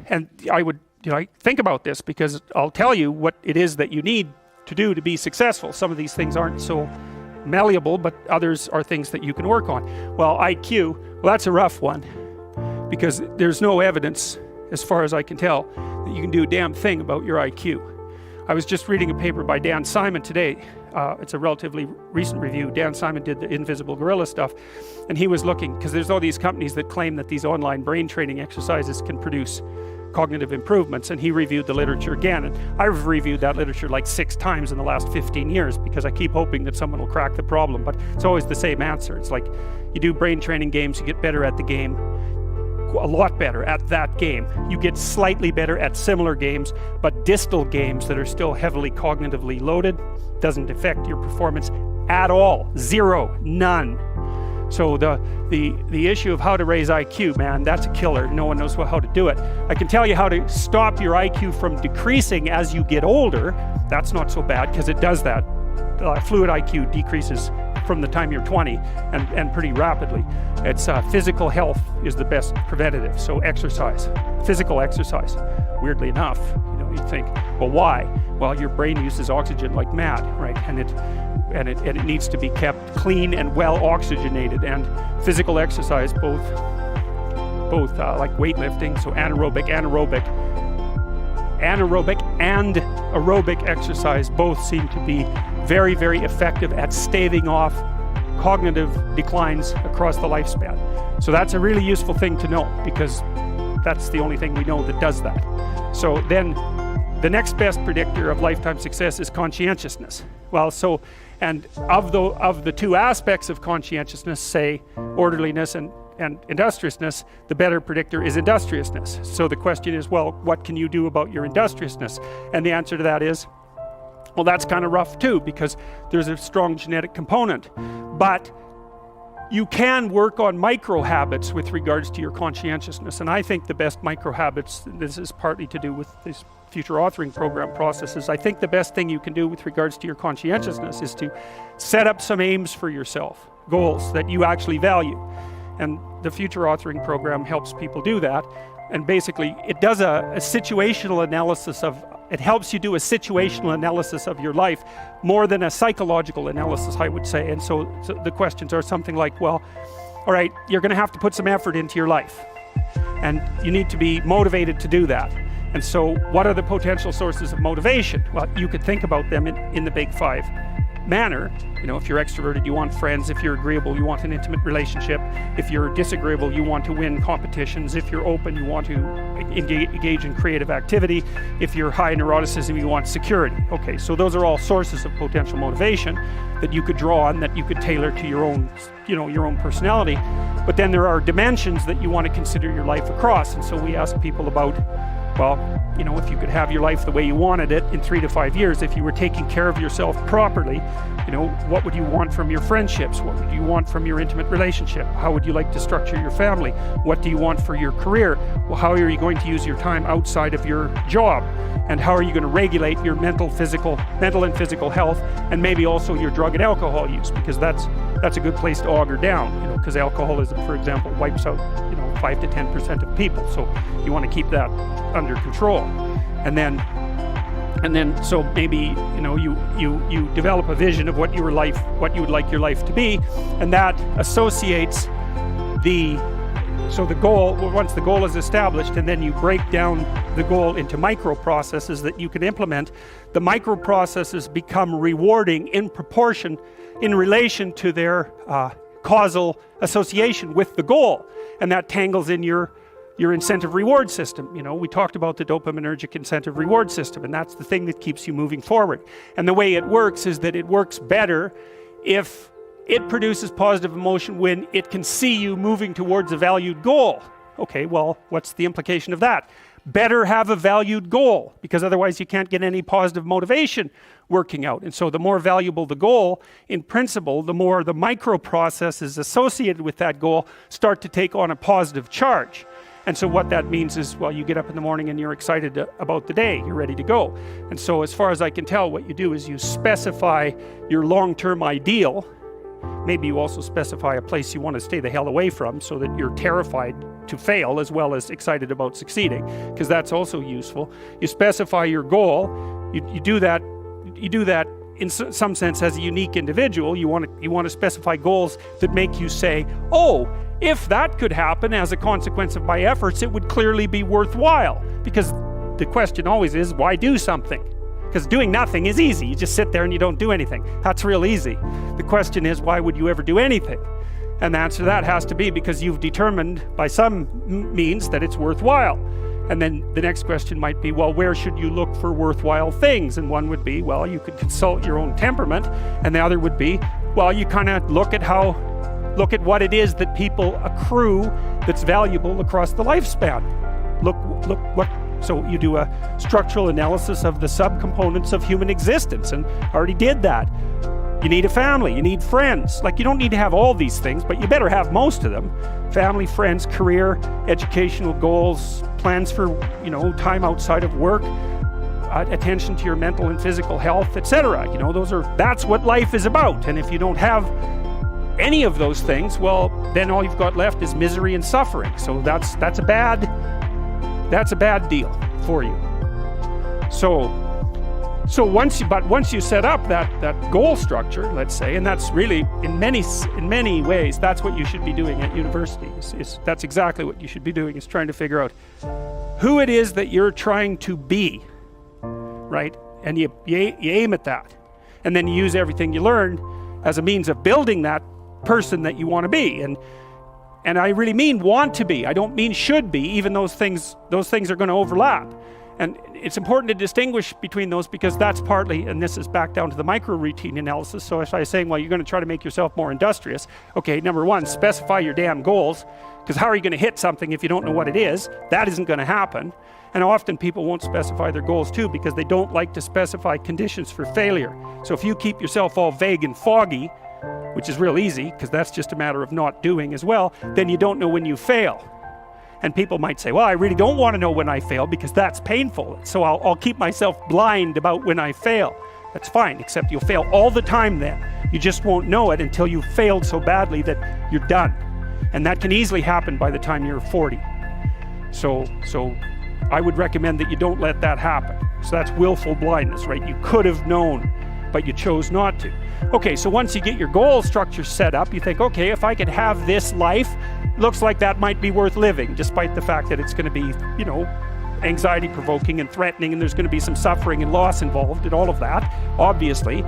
And I would think about this, because I'll tell you what it is that you need to do to be successful. Some of these things aren't so malleable, but others are things that you can work on. Well, IQ, well, that's a rough one, because there's no evidence, as far as I can tell, that you can do a damn thing about your IQ. I was just reading a paper by Dan Simon today. It's a relatively recent review. Dan Simon did the invisible gorilla stuff, and he was looking, because there's all these companies that claim that these online brain training exercises can produce cognitive improvements, and he reviewed the literature again, and I've reviewed that literature like 6 times in the last 15 years, because I keep hoping that someone will crack the problem, but it's always the same answer. It's like, you do brain training games, you get better at the game, a lot better at that game. You get slightly better at similar games, but distal games that are still heavily cognitively loaded doesn't affect your performance at all. Zero, none. So the issue of how to raise IQ, man, that's a killer. No one knows how to do it. I can tell you how to stop your IQ from decreasing as you get older. That's not so bad, because it does that. Fluid IQ decreases from the time you're 20 and pretty rapidly. It's physical health is the best preventative. So exercise, physical exercise. Weirdly enough, you think, well, why? Well, your brain uses oxygen like mad, right? And it needs to be kept clean and well oxygenated. And physical exercise, both like weightlifting, so anaerobic and aerobic exercise both seem to be very, very effective at staving off cognitive declines across the lifespan. So that's a really useful thing to know, because that's the only thing we know that does that. So then the next best predictor of lifetime success is conscientiousness. Well, so, and of the 2 aspects of conscientiousness, say orderliness and industriousness, the better predictor is industriousness. So the question is, well, what can you do about your industriousness? And the answer to that is, well, that's kind of rough too, because there's a strong genetic component. But you can work on micro habits with regards to your conscientiousness. And I think the best micro habits, this is partly to do with this future authoring program processes, I think the best thing you can do with regards to your conscientiousness is to set up some aims for yourself, goals that you actually value. And the future authoring program helps people do that. And basically it does a situational analysis of, it helps you do a situational analysis of your life more than a psychological analysis, I would say. And so the questions are something like, well, all right, you're going to have to put some effort into your life, and you need to be motivated to do that. And so what are the potential sources of motivation? Well, you could think about them in the big 5 manner. If you're extroverted, you want friends. If you're agreeable, you want an intimate relationship. If you're disagreeable, you want to win competitions. If you're open, you want to engage in creative activity. If you're high neuroticism, you want security. Okay, so those are all sources of potential motivation that you could draw on, that you could tailor to your own, your own personality. But then there are dimensions that you want to consider your life across. And so we ask people about, well, if you could have your life the way you wanted it in 3 to 5 years, if you were taking care of yourself properly, what would you want from your friendships? What would you want from your intimate relationship? How would you like to structure your family? What do you want for your career? Well, how are you going to use your time outside of your job? And how are you going to regulate your mental and physical health, and maybe also your drug and alcohol use, because that's a good place to auger down, because alcoholism, for example, wipes out 5 to 10% of people. So you want to keep that under control. And then so maybe you develop a vision of what you would like your life to be, and that associates the goal. Once the goal is established, and then you break down the goal into micro processes that you can implement, the micro processes become rewarding in proportion, in relation to their causal association with the goal, and that tangles in your incentive reward system. We talked about the dopaminergic incentive reward system, and that's the thing that keeps you moving forward. And the way it works is that it works better if it produces positive emotion when it can see you moving towards a valued goal. Okay, well, what's the implication of that? Better have a valued goal, because otherwise you can't get any positive motivation working out. And so the more valuable the goal, in principle, the more the micro processes associated with that goal start to take on a positive charge. And so what that means is, well, you get up in the morning and you're excited about the day, you're ready to go. And so as far as I can tell, what you do is you specify your long-term ideal. Maybe you also specify a place you want to stay the hell away from, so that you're terrified to fail as well as excited about succeeding, because that's also useful. You specify your goal. You do that in some sense as a unique individual. You want to specify goals that make you say, oh, if that could happen as a consequence of my efforts, it would clearly be worthwhile. Because the question always is, why do something? Because doing nothing is easy. You just sit there and you don't do anything. That's real easy. The question is, why would you ever do anything? And the answer to that has to be because you've determined by some means that it's worthwhile. And then the next question might be, well, where should you look for worthwhile things? And one would be, well, you could consult your own temperament. And the other would be, well, you kind of look at what it is that people accrue that's valuable across the lifespan. So you do a structural analysis of the subcomponents of human existence, and already did that. You need a family, you need friends. Like, you don't need to have all these things, but you better have most of them. Family, friends, career, educational goals, plans for, time outside of work, attention to your mental and physical health, etc. That's what life is about. And if you don't have any of those things, well, then all you've got left is misery and suffering. So that's a bad deal for you. So once you set up that goal structure, let's say, and that's really in many ways that's what you should be doing at university. That's exactly what you should be doing, is trying to figure out who it is that you're trying to be, right? And you aim at that, and then you use everything you learn as a means of building that person that you want to be. And I really mean want to be. I don't mean should be, even those things are going to overlap. And it's important to distinguish between those, because that's partly, and this is back down to the micro-routine analysis. So if I was saying, well, you're going to try to make yourself more industrious. Okay, number one, specify your damn goals, because how are you going to hit something if you don't know what it is? That isn't going to happen. And often people won't specify their goals too, because they don't like to specify conditions for failure. So if you keep yourself all vague and foggy, which is real easy, because that's just a matter of not doing as well, then you don't know when you fail. And people might say, well, I really don't want to know when I fail because that's painful. So I'll keep myself blind about when I fail. That's fine, except you'll fail all the time then. You just won't know it until you've failed so badly that you're done. And that can easily happen by the time you're 40. So I would recommend that you don't let that happen. So that's willful blindness, right? You could have known, but you chose not to. Okay, so once you get your goal structure set up, you think, okay, if I could have this life, looks like that might be worth living, despite the fact that it's going to be, anxiety provoking and threatening, and there's going to be some suffering and loss involved and all of that. Obviously,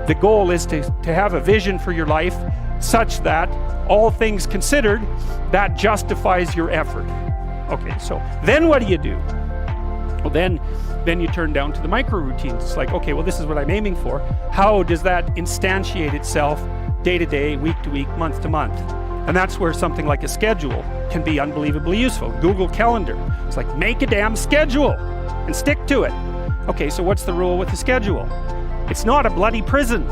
the goal is to have a vision for your life such that, all things considered, that justifies your effort. Okay, so then what do? Well, then you turn down to the micro routines. It's like, okay, well, this is what I'm aiming for. How does that instantiate itself day to day, week to week, month to month? And that's where something like a schedule can be unbelievably useful. Google Calendar. It's like, make a damn schedule and stick to it. Okay, so what's the rule with the schedule? It's not a bloody prison.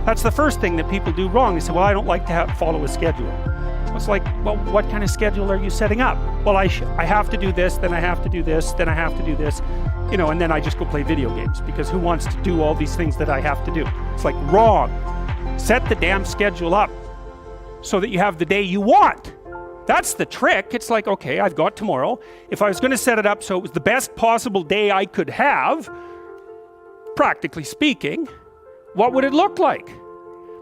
That's the first thing that people do wrong. They say, well, I don't like to follow a schedule. It's like, well, what kind of schedule are you setting up? Well, I have to do this, then I have to do this, then I have to do this, and then I just go play video games, because who wants to do all these things that I have to do? It's like, wrong. Set the damn schedule up so that you have the day you want. That's the trick. It's like, okay, I've got tomorrow. If I was going to set it up so it was the best possible day I could have, practically speaking, what would it look like?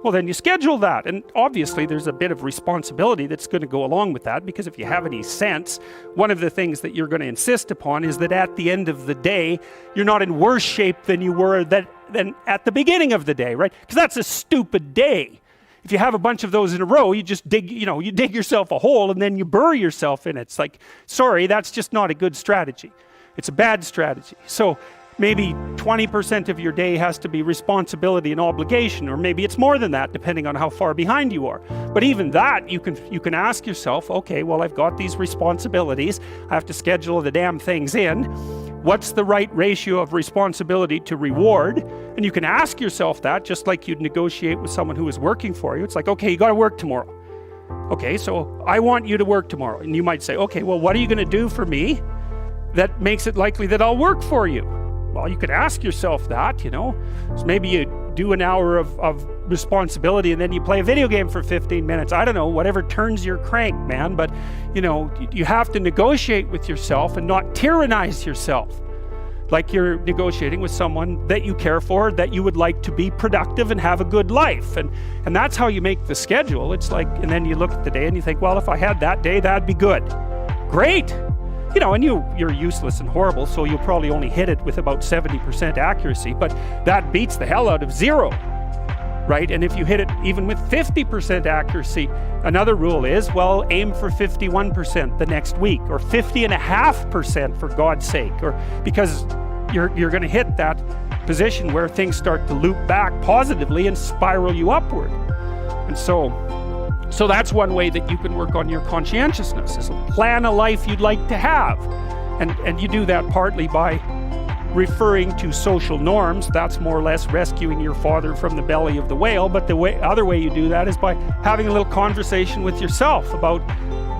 Well, then you schedule that. And obviously there's a bit of responsibility that's going to go along with that, because if you have any sense, one of the things that you're going to insist upon is that at the end of the day, you're not in worse shape than you were than at the beginning of the day, right? Because that's a stupid day. If you have a bunch of those in a row, you just dig yourself a hole and then you bury yourself in it. It's like, sorry, that's just not a good strategy. It's a bad strategy. So maybe 20% of your day has to be responsibility and obligation, or maybe it's more than that, depending on how far behind you are. But even that, you can ask yourself, okay, well, I've got these responsibilities. I have to schedule the damn things in. What's the right ratio of responsibility to reward? And you can ask yourself that, just like you'd negotiate with someone who is working for you. It's like, okay, you got to work tomorrow. Okay, so I want you to work tomorrow. And you might say, okay, well, what are you going to do for me that makes it likely that I'll work for you? Well, you could ask yourself that, So maybe you do an hour of responsibility, and then you play a video game for 15 minutes. I don't know, whatever turns your crank, man. But you know, you have to negotiate with yourself and not tyrannize yourself. Like you're negotiating with someone that you care for, that you would like to be productive and have a good life. And that's how you make the schedule. It's like, and then you look at the day and you think, well, if I had that day, that'd be good. Great. You know, and you're useless and horrible, so you'll probably only hit it with about 70% accuracy, but that beats the hell out of 0, right? And if you hit it even with 50% accuracy, another rule is, well, aim for 51% the next week, or 50.5% for God's sake, or because you're going to hit that position where things start to loop back positively and spiral you upward. And so that's one way that you can work on your conscientiousness, is plan a life you'd like to have. And you do that partly by referring to social norms. That's more or less rescuing your father from the belly of the whale. But the other way you do that is by having a little conversation with yourself about,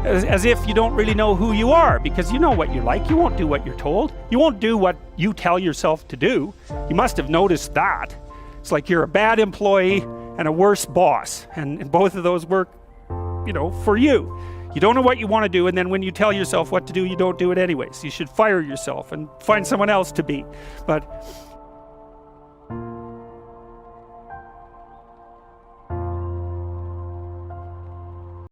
as if you don't really know who you are, because you know what you like. You won't do what you're told. You won't do what you tell yourself to do. You must have noticed that. It's like you're a bad employee and a worse boss, and both of those work, you know, for you. You don't know what you want to do, and then when you tell yourself what to do, you don't do it anyways. You should fire yourself and find someone else to be. But